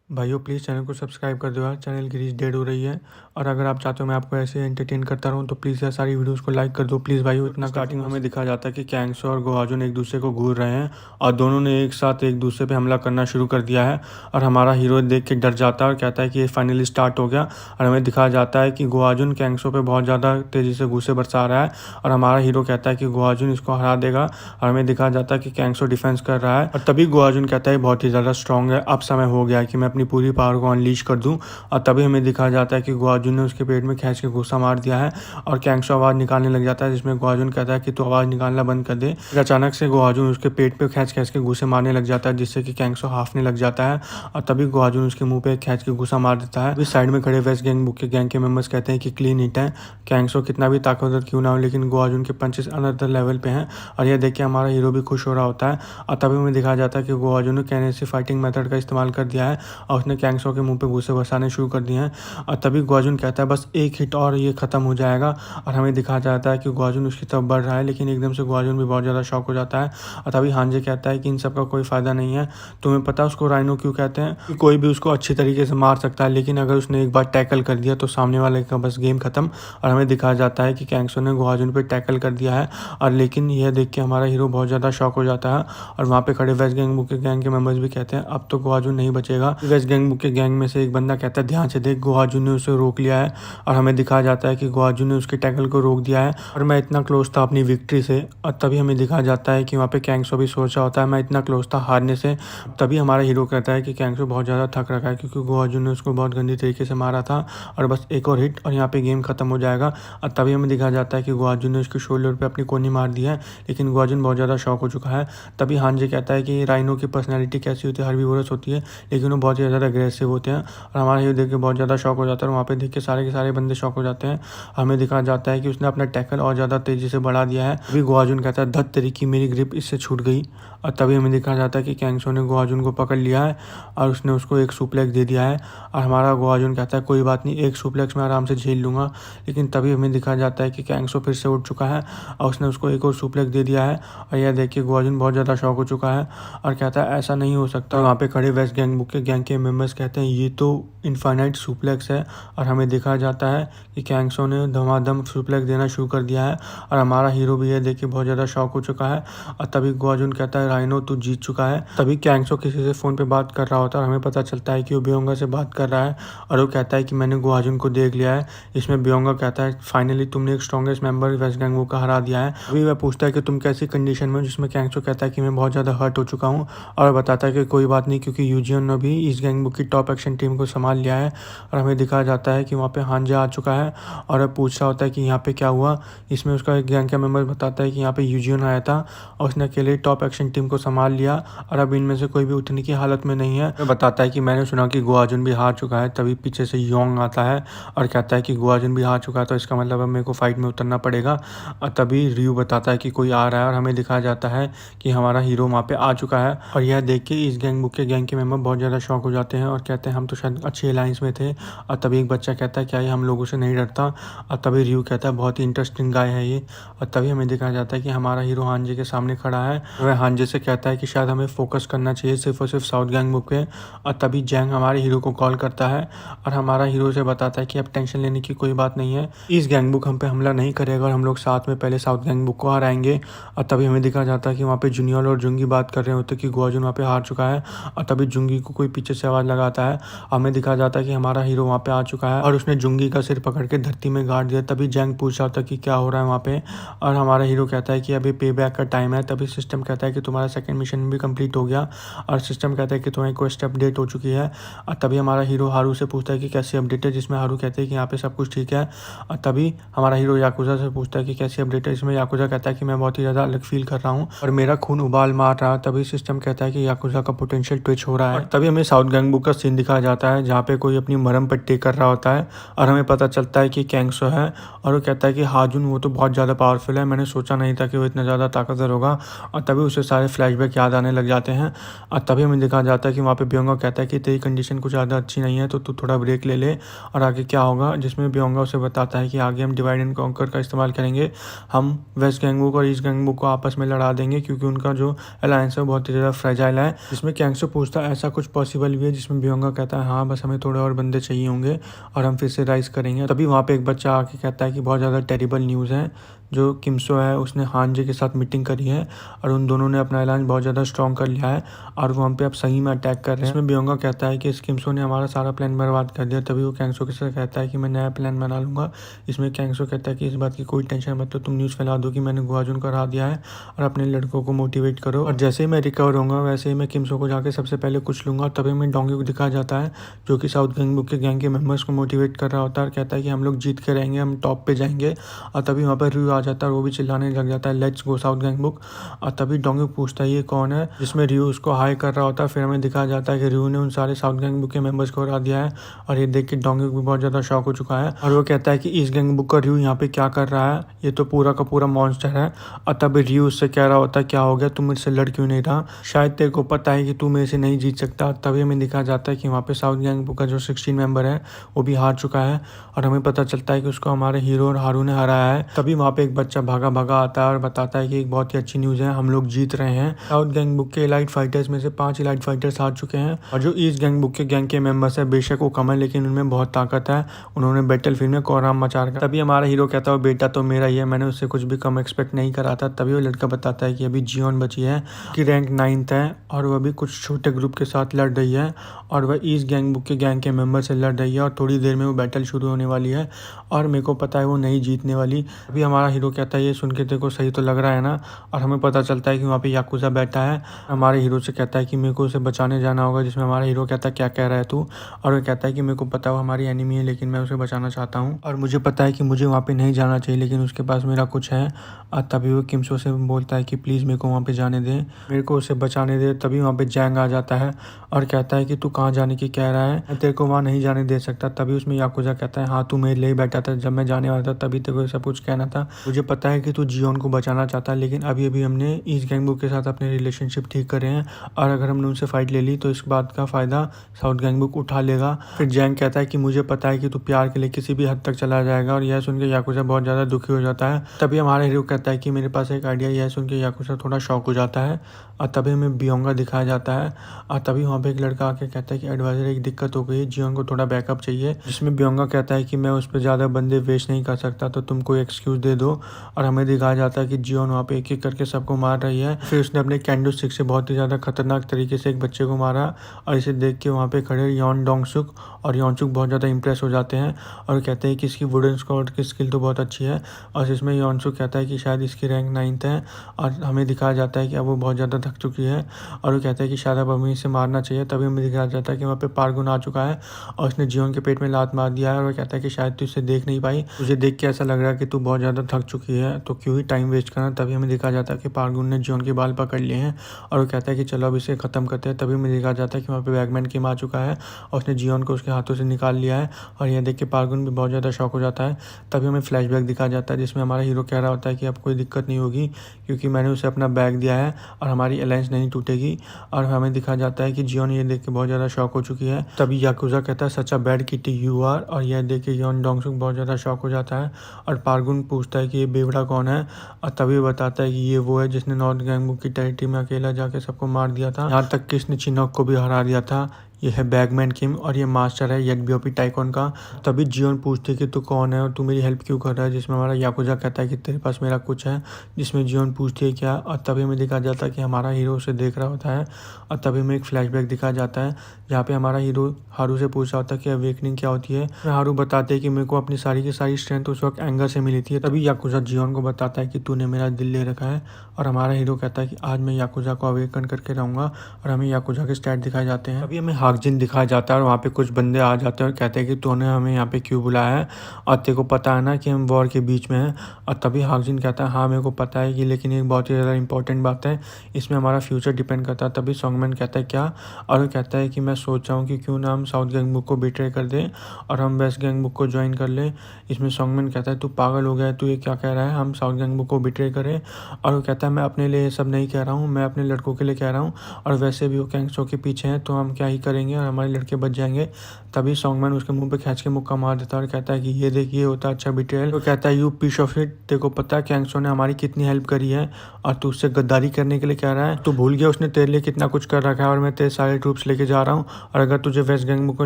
भाइयों please channel को subscribe कर दो यार, चैनल की रीच डेड हो रही है। और अगर आप चाहते हो मैं आपको ऐसे एंटरटेन करता रहूँ तो प्लीज़ यार सारी वीडियोस को लाइक कर दो प्लीज़ भाइयों। इतना स्टार्टिंग में हमें दिखाया जाता है कि कैंगसो और गोहाजुन एक दूसरे को घूर रहे हैं और दोनों ने एक साथ एक दूसरे पे हमला करना शुरू कर दिया है। और हमारा हीरो देख के डर जाता है और कहता है कि ये फाइनली स्टार्ट हो गया। और हमें दिखाया जाता है कि गोहाजुन कैंगसो पे बहुत ज़्यादा तेज़ी से घूसे बरसा रहा है और हमारा हीरो कहता है कि गोहाजुन इसको हरा देगा। और हमें दिखाया जाता है कि कैंगसो डिफेंस कर रहा है और तभी गोहाजुन कहता है बहुत ही ज़्यादा स्ट्रॉन्ग है, अब समय हो गया है कि मैं अपनी पूरी पावर को अनलीश कर दूं। और तभी हमें दिखाया जाता है कि गोहाजुन ने उसके पेट में खींच के गुस्सा मार दिया है और कैंगसो आवाज़ निकालने लग जाता है, जिसमें गोहाजुन कहता है कि तू आवाज़ निकालना बंद कर दे। फिर अचानक से गोहाजुन उसके पेट पे खींच खींच के गुस्से मारने लग जाता है, जिससे कि कैंगसो हाफने लग जाता है। और तभी गोहाजुन उसके मुंह पे खींच के गुस्सा मार देता है। इस साइड में खड़े वेस्ट गैंग बुक के गैंग के मेंबर्स कहते हैं कि क्लीन हिट है, कैंगसो कितना भी ताकतवर क्यों ना हो लेकिन गोहाजुन के पंचेस अनदर लेवल पे हैं। और यह देख के हमारा हीरो भी खुश हो रहा होता है। और तभी हमें दिखाया जाता है कि गोहाजुन ने कैनेसी फाइटिंग मेथड का इस्तेमाल कर दिया है और उसने कैंगसो के मुंह पे गुस्से बरसाने शुरू कर दिए हैं। और तभी गोहाजुन कहता है बस एक हिट और ये ख़त्म हो जाएगा। और हमें दिखाया जाता है कि गोहाजुन उसकी तरफ बढ़ रहा है, लेकिन एकदम से गोहाजुन भी बहुत ज़्यादा शॉक हो जाता है। और तभी हांजे कहता है कि इन सब का कोई फ़ायदा नहीं है, तुम्हें पता है उसको राइनो क्यों कहते हैं? कि कोई भी उसको अच्छी तरीके से मार सकता है, लेकिन अगर उसने एक बार टैकल कर दिया तो सामने वाले का बस गेम ख़त्म। और हमें दिखाया जाता है कि कैंगसो ने गोहाजुन पर टैकल कर दिया है। और लेकिन यह देख के हमारा हीरो बहुत ज़्यादा शॉक हो जाता है। और वहाँ पे खड़े वेस्ट गैंग बुक के गैंग के मेंबर्स भी कहते हैं अब तो गोहाजुन नहीं बचेगा। वेस्ट गैंग बुक के गैंग में से एक बंदा कहता है ध्यान से देख, गोहाजुन ने उसे रोक लिया है। और हमें दिखाया जाता है कि गोहाजुन ने उसके टैकल को रोक दिया है और मैं इतना क्लोज था अपनी विक्ट्री से। और तभी हमें दिखाया जाता है कि वहाँ पे कैंगसो भी सोच रहा होता है मैं इतना क्लोज था हारने से। तभी हमारा हीरो कहता है कि कैंगसो बहुत ज़्यादा थक रखा है क्योंकि गोहाजुन ने उसको बहुत गंदी तरीके से मारा था और बस एक और हिट और यहाँ पे गेम खत्म हो जाएगा। और तभी हमें दिखाया जाता है कि गोहाजुन ने उसके शोल्डर पे अपनी कोनी मार दी है, लेकिन गोहाजुन बहुत ज़्यादा शॉक हो चुका है। तभी हांजे कहता है कि राइनो की पर्सनैलिटी कैसी होती है, हर्बीवोरस होती है लेकिन वो बहुत ही ज़्यादा अग्रेसिव होते हैं। और हमारा हीरो देख के बहुत ज़्यादा शॉक हो जाता है और वहाँ पे देख के सारे बंदे शॉक हो जाते हैं। हमें दिखाया जाता है कि उसने अपना टैकल और ज़्यादा तेज़ी से बढ़ा दिया है। अभी गोहाजुन कहता है धत तेरी की मेरी ग्रिप इससे छूट गई। और तभी हमें दिखाया जाता है कि कैंगसो ने गोहाजुन को पकड़ लिया है और उसने उसको एक सुप्लेक्स दे दिया है। और हमारा गोहाजुन कहता है कोई बात नहीं, एक सुप्लेक्स मैं आराम से झेल लूँगा। लेकिन तभी हमें दिखाया जाता है कि कैंगसो फिर से उठ चुका है और उसने उसको एक और सुप्लेक्स दे दिया है। और यह देख के गोहाजुन बहुत ज़्यादा शॉक हो चुका है और कहता है ऐसा नहीं हो सकता। वहाँ पे खड़े वेस्ट गैंग बुक के गैंग के मेंबर्स कहते हैं ये तो इनफाइनाइट सुप्लेक्स है। और हमें दिखाया जाता है कि कैंगसो ने धमाधम सुप्लेक्स देना शुरू कर दिया है और हमारा हीरो भी यह देख के बहुत ज़्यादा शॉक हो चुका है। और तभी गोहाजुन कहता है राइनो तू जीत चुका है। तभी कैंगसो किसी से फ़ोन पे बात कर रहा होता है और हमें पता चलता है कि वो बियोंगा से बात कर रहा है और वो कहता है कि मैंने गोहाजुन को देख लिया है। इसमें बियोंगा कहता है फाइनली तुमने एक स्ट्रॉन्गेस्ट मेंबर वेस्ट गैंग का हरा दिया है। अभी वह पूछता है कि तुम कैसी कंडीशन में, जिसमें कैंगसो कहता है कि मैं बहुत ज़्यादा हर्ट हो चुका हूँ और बताता है कि कोई बात नहीं क्योंकि यूजियन ने भी इस गैंग बुक की टॉप एक्शन टीम को संभाल लिया है। और हमें दिखाया जाता है कि वहाँ पे हांजा आ चुका है और वह पूछ रहा होता है कि यहाँ पे क्या हुआ। इसमें उसका एक गैंग का मेंबर बताता है कि यहाँ पे यूजियन आया था और उसने अकेले टॉप एक्शन टीम को संभाल लिया और अब इनमें से कोई भी उठने की हालत में नहीं है। वह बताता है कि मैंने सुना कि गोहाजुन भी हार चुका है। तभी पीछे से योंग आता है और कहता है कि गोहाजुन भी हार चुका है तो इसका मतलब अब मेरे को फाइट में उतरना पड़ेगा। और तभी रियू बताता है कि कोई आ रहा है और हमें दिखाया जाता है कि हमारा हीरो वहाँ पे आ चुका है। और यह देख के इस गैंग बुक के गैंग के मेंबर बहुत ज़्यादा शॉक हो जाते हैं और कहते हैं हम तो शायद अच्छी अलायंस में थे। और तभी एक बच्चा कहता है क्या ये हम लोगों से नहीं डरता। और तभी रियू कहता है बहुत ही इंटरेस्टिंग गाय है ये। और तभी हमें दिखाया जाता है कि हमारा हीरो हांजे के सामने खड़ा है। वह हांजे से कहता है कि शायद हमें फोकस करना चाहिए सिर्फ और सिर्फ साउथ गैंग बुक पे। और तभी जैंग हमारे हीरो को कॉल करता है और हमारा हीरो से बताता है कि अब टेंशन लेने की कोई बात नहीं है, इस गैंग बुक हम पे हमला नहीं करेगा और हम लोग साथ में पहले साउथ गैंग बुक को हराएंगे। और तभी हमें दिखाया जाता है कि वहाँ पे जूनियर और जुंगी बात कर रहे होते कि गोहाजुन वहाँ पे हार चुका है। और तभी जुंगी को कोई पीछे से आवाज़ लगाता है। हमें दिखाया जाता है कि हमारा हीरो वहाँ पे आ चुका है और उसने जुंगी का सिर पकड़ के धरती में गाड़ दिया। तभी जैंग पूछ रहा था कि क्या हो रहा है वहाँ पे और हमारा हीरो कहता है कि अभी पे बैक का टाइम है। तभी सिस्टम कहता है कि तुम्हारा सेकंड मिशन भी कंप्लीट हो गया और सिस्टम कहता है कि तुम्हारी क्वेस्ट अपडेट हो चुकी है। और तभी हमारा हीरो हारू से पूछता है कि कैसी अपडेट है, जिसमें हारू कहते हैं कि यहाँ पे सब कुछ ठीक है। और तभी हमारा हीरो याकुजा से पूछता है कि कैसी अपडेट है, इसमें याकुजा कहता है कि मैं बहुत ही ज़्यादा अलग फील कर रहा हूँ और मेरा खून उबाल मार रहा है। तभी सिस्टम कहता है कि याकुजा का पोटेंशियल ट्विच हो रहा है। और तभी हमें साउथ गैंग बुक का सीन दिखाया जाता है जहाँ पे कोई अपनी मरहम पट्टी कर रहा होता है और हमें पता चलता है कि कैंगसो है और वो कहता है कि हाजुन वो तो बहुत ज़्यादा पावरफुल है, मैंने सोचा नहीं था कि वो इतना ज़्यादा ताकतवर होगा। और तभी उसे सारे फ्लैशबैक याद आने लग जाते हैं। और तभी हमें दिखाया जाता है कि वहाँ पे बियोंगा कहता है कि तेरी कंडीशन कुछ ज़्यादा अच्छी नहीं है तो तू थोड़ा ब्रेक ले ले और आगे क्या होगा, जिसमें बियोंगा उसे बताता है कि आगे हम डिवाइड एंड कॉन्कर का इस्तेमाल करेंगे, हम वेस्ट गैंग बुक और ईस्ट गैंग बुक को आपस में लड़ा देंगे क्योंकि उनका जो अलायंस है वो बहुत ही ज़्यादा फ्रेजाइल है। जिसमें कैंगसो पूछता है ऐसा कुछ पॉसिबल भी है जिसमें बियोंगा कहता है हाँ बस हमें थोड़े और बंदे चाहिए होंगे और हम फिर से राइज करेंगे। तभी वहाँ पे एक बच्चा आके कहता है कि बहुत ज़्यादा टेरिबल न्यूज़ है, जो किम्सो है उसने हानजे के साथ मीटिंग करी है और उन दोनों ने अपना ऐलान बहुत ज़्यादा स्ट्रॉन्ग कर लिया है और वो हम पे अब सही में अटैक कर रहे हैं। इसमें बियोंगा कहता है कि इस किम्सो ने हमारा सारा प्लान बर्बाद कर दिया। तभी वो कैंगसो के साथ कहता है कि मैं नया प्लान बना लूँगा। इसमें कैंगसो कहता है कि इस बात की कोई टेंशन मत लो, तुम न्यूज़ फैला दो कि मैंने गुआजुन को हरा दिया है और अपने लड़कों को मोटिवेट करो और जैसे ही मैं रिकवर होऊंगा वैसे ही मैं किम्सो को जाके सबसे पहले कुछ लूँगा। तभी मैं डोंगी को दिखाया जाता है जो कि साउथ गैंगबुक के गैंग के मेंबर्स को मोटिवेट कर रहा होता है और कहता है कि हम लोग जीत के रहेंगे, हम टॉप पे जाएंगे। और तभी वहाँ पर रियू आ जाता है और वो भी चिल्लाने लग जाता है लेट्स गो साउथ गैंगबुक। और तभी डोंगी पूछता है ये कौन है, जिसमें रियू उसको हाई कर रहा होता है। फिर हमें दिखाया जाता है कि रियू ने उन सारे साउथ गैंगबुक के मेंबर्स को हरा दिया है और ये देख के डोंगी भी बहुत ज़्यादा शॉक हो चुका है और वो कहता है कि इस गैंगबुक का रियू यहाँ पे क्या कर रहा है, ये तो पूरा का पूरा मॉन्स्टर है। और तभी रियू उससे कह रहा होता है क्या हो गया, तुम मुझसे लड़ क्यों नहीं रहा, शायद तेरे को पता है कि तू मेरे से नहीं जीत सकता। तभी हमें दिखाया जाता है कि वहाँ पे साउथ गैंगबुक का जो 16 मेंबर है वो भी हार चुका है और हमें पता चलता है कि उसको हमारे हीरो और हारू ने हराया है। तभी वहाँ पे एक बच्चा भागा भागा आता है और बताता है कि एक बहुत ही अच्छी न्यूज़ है, हम लोग जीत रहे हैं। साउथ गैंगबुक के एलाइट फाइटर्स में से 5 एलाइट फाइटर्स हार चुके हैं और जो ईस्ट गैंगबुक के गैंग के मेंबर्स है बेशक वो कम है लेकिन उनमें बहुत ताकत है, उन्होंने बैटल फील्ड में कोहराम मचा रखा। तभी हमारा हीरो कहता है बेटा तो मेरा ही है, मैंने उससे कुछ भी कम एक्सपेक्ट नहीं करा था। तभी वो लड़का बताता है कि अभी जियोन बची है कि रैंक 9th है और वह भी कुछ छोटे ग्रुप के साथ लड़ रही है और वह ईस्ट गैंगबुक के गैंग के मेंबर से लड़ रही है और थोड़ी देर में वो बैटल शुरू होने वाली है और मेरे को पता है वो नहीं जीतने वाली। अभी हमारा हीरो कहता है ये सुन के तेरे को सही तो लग रहा है ना, और हमें पता चलता है कि वहाँ पे याकुजा बैठा है। हमारे हीरो से कहता है कि मेरे को उसे बचाने जाना होगा, जिसमें हमारा हीरो कहता है क्या कह रहा है तू, और वो कहता है कि मेरे को पता है हमारी एनिमी है लेकिन मैं उसे बचाना चाहता हूँ और मुझे पता है कि मुझे वहाँ पे नहीं जाना चाहिए लेकिन उसके पास मेरा कुछ है। और तभी वो किम्सो से बोलता है कि प्लीज़ मेरे को वहाँ पे जाने दे, मेरे को उसे बचाने दे। तभी वहाँ पे जैंग आ जाता है और कहता है कि तू कहाँ जाने की कह रहा है, मैं तेरे को वहाँ नहीं जाने दे सकता। तभी उसमें याकुजा कहता है हाँ तू मेरे लिए बैठा था जब मैं जाने वाला था, तभी तेरे को सब कुछ कहना था। मुझे पता है कि तू जियोन को बचाना चाहता है लेकिन अभी अभी हमने ईस्ट गैंगबुक के साथ अपने रिलेशनशिप ठीक करे हैं और अगर हमने उनसे फाइट ले ली तो इस बात का फ़ायदा साउथ गैंगबुक उठा लेगा। फिर जैंग कहता है कि मुझे पता है कि तू प्यार के लिए किसी भी हद तक चला जाएगा और यह सुन के याकुजा बहुत ज़्यादा दुखी हो जाता है। तभी हमारा हीरो कहता है कि मेरे पास एक आइडिया, यह सुन के याकुजा थोड़ा शॉक हो जाता है और तभी हमें बियोंगा दिखाया जाता है और तभी वहाँ पे एक लड़का आके कहता है कि एडवाइजर एक दिक्कत हो गई है, जियोन को थोड़ा बैकअप चाहिए। जिसमें बियोंगा कहता है कि मैं उस पर ज़्यादा बंदे वेस्ट नहीं कर सकता तो तुम कोई एक्सक्यूज़ दे दो और हमें दिखाया जाता है कि जियोन वहाँ पे एक एक करके सबको मार रही है। फिर उसने अपने कैंडो स्टिक से बहुत ही ज़्यादा खतरनाक तरीके से एक बच्चे को मारा और इसे देख के वहाँ पे खड़े यॉन डोंगसुक और यॉनसुक बहुत ज़्यादा इंप्रेस हो जाते हैं और कहते हैं कि इसकी वुडन स्क्वाड की स्किल तो बहुत अच्छी है। और इसमें यॉनसुक कहता है कि शायद इसकी रैंक 9th है और हमें दिखाया जाता है कि अब वो बहुत ज़्यादा थक चुकी है और वो कहता है कि शायद अब हमें इसे मारना चाहिए। तभी हमें दिखाया जाता है कि वहाँ पे पार्गुन आ चुका है और उसने जियोन के पेट में लात मार दिया है और वो कहता है कि शायद तू इसे देख नहीं पाई, तुझे देख के ऐसा लग रहा है कि तू बहुत ज़्यादा थक चुकी है तो क्यों ही टाइम वेस्ट करना। तभी हमें दिखाया जाता है कि पार्गुन ने जियोन के बाल पकड़ लिए हैं और वो कहता है कि चलो अब इसे ख़त्म करते हैं। तभी हमें दिखाया जाता है कि वहाँ पे बैगमैन किम आ चुका है और उसने जियोन को उसके हाथों से निकाल लिया है और यह देख के पार्गुन भी बहुत ज़्यादा शॉक हो जाता है। तभी हमें फ्लैशबैक दिखाया जाता है जिसमें हमारा हीरो कह रहा होता है कि अब कोई दिक्कत नहीं होगी क्योंकि मैंने उसे अपना बैग दिया है और हमारी अलायंस नहीं टूटेगी। और हमें दिखाया जाता है कि जियोन ये देख के बहुत ज़्यादा शॉक हो चुकी है। तभी याकुजा कहता है such a bad kitty you are, और यह देख के यॉन डोंगसुक बहुत ज़्यादा शॉक हो जाता है और पार्गुन पूछता है कि ये बेवड़ा कौन है और तभी बताता है कि ये वो है जिसने नॉर्थ गैंगबुक की टेरिटरी में अकेला जाके सबको मार दिया था, यहाँ तक कि इसने चिनोक को भी हरा दिया था। ये है बैगमैन किम और ये मास्टर है येगबियोपी टाइकोन का। तभी जियोन पूछती है कि तू कौन है और तू मेरी हेल्प क्यों कर रहा है, जिसमें हमारा याकुजा कहता है कि तेरे पास मेरा कुछ है, जिसमें जियोन पूछती है क्या, और तभी हमें दिखाया जाता है कि हमारा हीरो उसे देख रहा होता है और तभी हमें एक फ्लैशबैक दिखाया जाता है जहाँ पे हमारा हीरो हारू से पूछ रहा होता है कि अवेकनिंग क्या होती है। हारू बताते हैं कि मेरे को अपनी सारी की सारी स्ट्रेंथ उस वक्त एंगर से मिली थी। तभी याकुजा जियोन को बताता है कि तूने मेरा दिल ले रखा है और हमारा हीरो कहता है कि आज मैं याकुजा को अवेकन करके रहूँगा और हमें याकुजा के स्टैट दिखाए जाते हैं। अभी हमें हाकजिन दिखाया जाता है और वहाँ पे कुछ बंदे आ जाते हैं और कहते हैं कि तूने हमें यहाँ पे क्यों बुलाया है और तेरे को पता है ना कि हम वॉर के बीच में हैं। और तभी हाकजिन कहता है हाँ मेरे को पता है कि लेकिन एक बहुत ही ज़्यादा इंपॉर्टेंट बात है, इसमें हमारा फ्यूचर डिपेंड करता है। तभी सॉन्गमैन कहता है क्या, और वो कहता है कि मैं सोच रहा हूँ कि क्यों ना हम साउथ गैंगबुक को बिट्रे कर दें और हम वेस्ट गैंगबुक को ज्वाइन कर लें। इसमें सॉन्गमैन कहता है तू पागल हो गया है, तू ये क्या कह रहा है, हम साउथ गैंगबुक को बिट्रे करें। और वो कहता है मैं अपने लिए ये सब नहीं कह रहा हूँ, मैं अपने लड़कों के लिए कह रहा हूँ और वैसे भी वो कैंगसो के पीछे हैं तो हम क्या ही करेंगे और हमारे लड़के बच जाएंगे। तभी सॉन्गमैन उसके मुंह पे खींच के मुक्का मार देता है और कहता है कि ये देखिए होता अच्छा बिट्रेयल। तो कहता है यू पीस ऑफ शिट, तेरे को पता है कैंगसो ने हमारी कितनी हेल्प करी है और तू उससे गद्दारी करने के लिए कह रहा है, तू भूल गया उसने तेरे लिए कितना कुछ कर रखा है और मैं तेरे सारे ट्रूप्स लेके जा रहा हूँ। और अगर तुझे वेस्ट गैंग को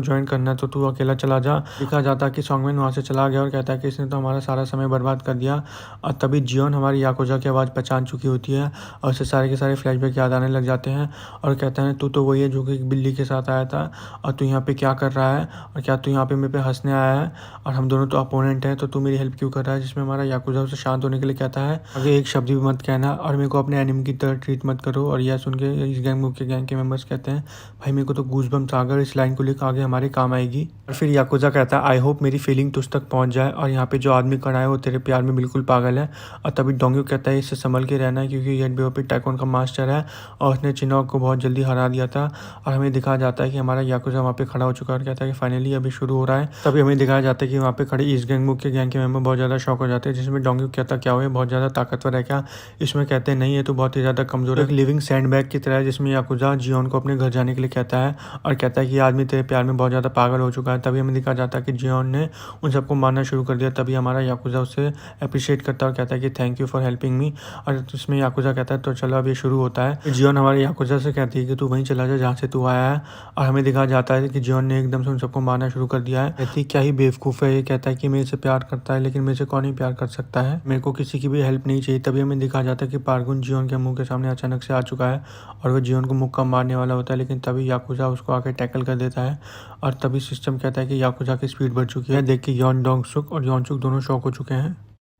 ज्वाइन करना है तो तू अकेला चला जा। दिखा जाता कि सॉन्गमैन वहाँ से चला गया और कहता है कि इसने तो हमारा सारा समय बर्बाद कर दिया। और तभी जियोन हमारी याकुजा की आवाज़ पहचान चुकी होती है और उसे सारे के सारे फ्लैशबैक याद आने लग जाते हैं और कहते हैं तू तो वही है जो कि बिल्ली के साथ आया था और तू यहाँ पे क्या कर रहा है और क्या तू यहाँ पे मेरे पे हंसने आया है और हम दोनों तो अपोनेंट हैं तो तू मेरी हेल्प क्यों कर रहा है। जिसमें हमारा याकुजा उसे शांत होने के लिए कहता है आगे एक शब्द भी मत कहना और मेरे को अपने एनिमी की तरह ट्रीट मत करो। और यह सुन के इस गैंग के मेंबर्स कहते हैं भाई मेरे को तो गूज़बम्प्स आ गए, इस लाइन को लेकर आगे हमारे काम आएगी। और फिर याकुजा कहता है आई होप मेरी फीलिंग तुझ तक पहुंच जाए और यहाँ पे जो आदमी खड़ा है वो तेरे प्यार में बिल्कुल पागल है। और तभी डोंग्यू कहता है इससे संभल के रहना है क्योंकि ये बेओपी टाइकोन का मास्टर है और उसने चिनोक को बहुत जल्दी हरा दिया था। और हमें दिखाया जाता है कि हमारा याकुजा वहाँ पे खड़ा हो चुका है और कहता है कि फाइनली अभी शुरू हो रहा है। तभी हमें दिखाया जाता है कि वहाँ पे खड़े इस गैंग के मेंबर बहुत ज़्यादा शौक हो जाते हैं। जिसमें डोंग्यू कहता क्या हुआ बहुत ज़्यादा ताकतवर है क्या। इसमें कहते हैं नहीं ये तो बहुत ही ज़्यादा कमजोर है, एक लिविंग सैंडबैग की तरह है। जिसमें याकुजा जियोन को अपने घर जाने के लिए कहता है और कहता है कि आदमी तेरे प्यार में बहुत ज़्यादा पागल हो चुका है। तभी हमें दिखाया जाता है कि जियोन ने उन सबको मारना शुरू कर दिया। तभी हमारा याकुजा उसे अप्रिशिएट करता है और कहता है कि thank you for helping me. और इसमें याकुजा कहता है तो चलो अब ये शुरू होता है। जियोन हमारे याकुजा से कहती है कि तू वहीं चला जा जहाँ से तू आया है। और हमें दिखाया जाता है कि जियोन ने एकदम से उन सबको मारना शुरू कर दिया है। कहती क्या ही बेवकूफ़ है, ये कहता है कि मेरे से प्यार करता है लेकिन मेरे से कौन ही प्यार कर सकता है, मेरे को किसी की भी हेल्प नहीं चाहिए। तभी हमें दिखाया जाता है कि पार्गुन जियोन के मुंह के सामने अचानक से आ चुका है और वह जियोन को मुक्का मारने वाला होता है लेकिन तभी याकुजा उसको आके टैकल कर देता है। और तभी सिस्टम कहता है कि याकुजा की स्पीड बढ़ चुकी है। देख के यॉन डोंग सुक और यॉनचुक दोनों शॉक हो चुके हैं।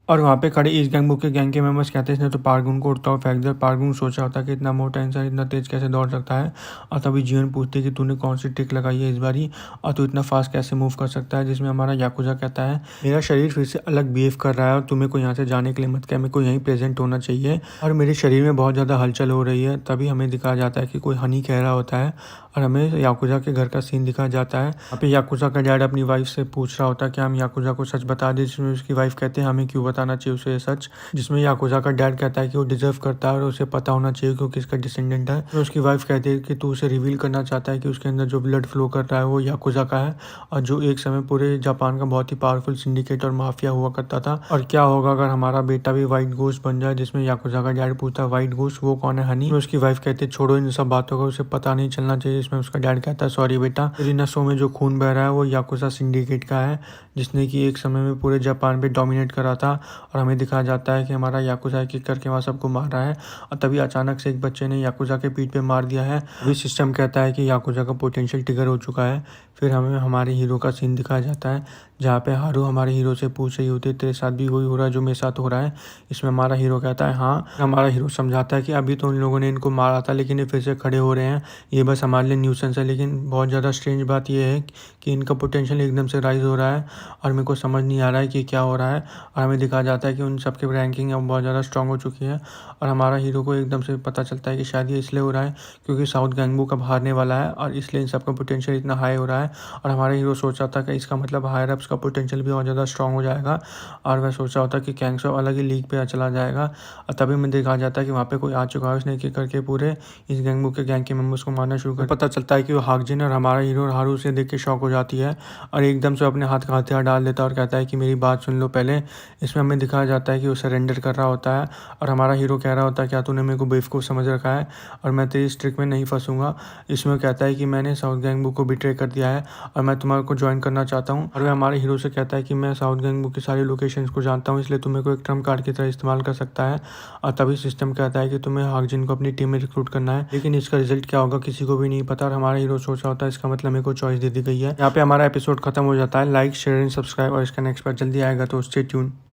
और वहाँ पे खड़े इस गैंग के मेंबर्स कहते हैं इसने तो पार्गुन को उड़ता हुआ फेंक दिया। पार्गुन सोचा होता है कि इतना मोटा इंसान इतना तेज कैसे दौड़ सकता है। और तभी जियोन पूछती है कि तूने कौन सी ट्रिक लगाई है इस बारी और तू इतना फास्ट कैसे मूव कर सकता है। जिसमें हमारा याकुजा कहता है मेरा शरीर फिर से अलग बिहेव कर रहा है और तुम्हें को यहाँ से जाने के लिए मत कह, मेरे को यहीं प्रेजेंट होना चाहिए और मेरे शरीर में बहुत ज़्यादा हलचल हो रही है। तभी हमें दिखाया जाता है कि कोई हनी कह रहा होता है और हमें याकुजा के घर का सीन दिखाया जाता है। वहाँ पे याकुजा का डैड अपनी वाइफ से पूछ रहा होता है कि हम याकुजा को सच बता दें। जिसमें उसकी वाइफ कहते हैं हमें क्यों बताना चाहिए उसे सच। जिसमें याकुजा का डैड कहता है कि वो डिजर्व करता है और उसे पता होना चाहिए क्योंकि इसका डिसेंडेंट है। तो उसकी वाइफ कहती है कि तू उसे रिवील करना चाहता है कि उसके अंदर जो ब्लड फ्लो कर रहा है वो याकुजा का है और जो एक समय पूरे जापान का बहुत ही पावरफुल सिंडिकेट और माफिया हुआ करता था। और क्या होगा अगर हमारा बेटा भी व्हाइट गोस्ट बन जाए। जिसमें याकुजा का डैड पूछता है व्हाइट गोस्ट वो कौन है हनी। उसकी वाइफ कहती है छोड़ो इन सब बातों का, उसे पता नहीं चलना चाहिए। इसमें उसका डैड कहता है सॉरी बेटा, तेरी नसों में जो खून बह रहा है वो याकुजा सिंडिकेट का है जिसने कि एक समय में पूरे जापान पे डोमिनेट करा था। और हमें दिखाया जाता है कि हमारा याकुजा किक करके वहाँ सबको मार रहा है और तभी अचानक से एक बच्चे ने याकुजा के पीठ पे मार दिया है। अभी सिस्टम कहता है कि याकुजा का पोटेंशियल ट्रिगर हो चुका है। फिर हमें हमारे हीरो का सीन दिखाया जाता है जहाँ पे हारू हमारे हीरो से पूछ रही होती है तेरे साथ भी वही हो रहा है जो मेरे साथ हो रहा है। इसमें हमारा हीरो कहता है हाँ। हमारा हीरो समझाता है कि अभी तो उन लोगों ने इनको मारा था लेकिन ये फिर से खड़े हो रहे हैं, ये बस हमारे लिए न्यूसेंस है। लेकिन बहुत ज़्यादा स्ट्रेंज बात यह है कि इनका पोटेंशियल एकदम से राइज हो रहा है और मेरे को समझ नहीं आ रहा है कि क्या हो रहा है। और हमें दिखाया जाता है कि उन सबके रैंकिंग अब बहुत ज़्यादा स्ट्रांग हो चुकी है और हमारा हीरो को एकदम से पता चलता है कि शायद ये इसलिए हो रहा है क्योंकि साउथ गैंगबुक अब हारने वाला है और इसलिए इन सबका पोटेंशियल इतना हाई हो रहा है। और हमारा हीरो सोच रहा था कि इसका मतलब हायर अप्स का पोटेंशियल भी बहुत ज़्यादा स्ट्रांग हो जाएगा और वह सोच रहा होता कि कैंगसो अलग ही लीग पे चला जाएगा। और तभी हमें दिखाया जाता है कि वहाँ पे कोई आ चुका है, उसने एक करके पूरे इस गैंगबुक के गैंग के मेंबर्स को मारना शुरू कर। पता चलता है कि वो हाकजिन और हमारा हीरो और हारू से देख के शॉक हो जाती है और एकदम से अपने हाथ का हथियार डाल देता है और कहता है कि मेरी बात सुन लो पहले। इसमें हमें दिखाया जाता है कि वो सरेंडर कर रहा होता है और हमारा हीरो कह रहा होता है क्या तूने मेरे को बेवकूफ़ समझ रखा है और मैं तेरी इस ट्रिक में नहीं फंसूंगा। इसमें कहता है कि मैंने साउथ गैंगबुक को बिट्रे कर दिया है और मैं तुम्हारे को ज्वाइन करना चाहता हूँ। और वह हमारे हीरो से कहता है कि मैं साउथ गैंगबुक की सारी लोकेशंस को जानता हूँ इसलिए तुम्हें को एक ट्रम्प कार्ड की तरह इस्तेमाल कर सकता है। और तभी सिस्टम कहता है कि तुम्हें हाकजिन को अपनी टीम में रिक्रूट करना है लेकिन इसका रिजल्ट क्या होगा किसी को भी नहीं पता। और हमारा हीरो सोच रहा होता है इसका मतलब मेरे को चॉइस दे दी गई है। यहाँ पे हमारा एपिसोड खत्म हो जाता है। लाइक शेयर एंड सब्सक्राइब और इसका नेक्स्ट पार्ट जल्दी आएगा तो स्टे ट्यून।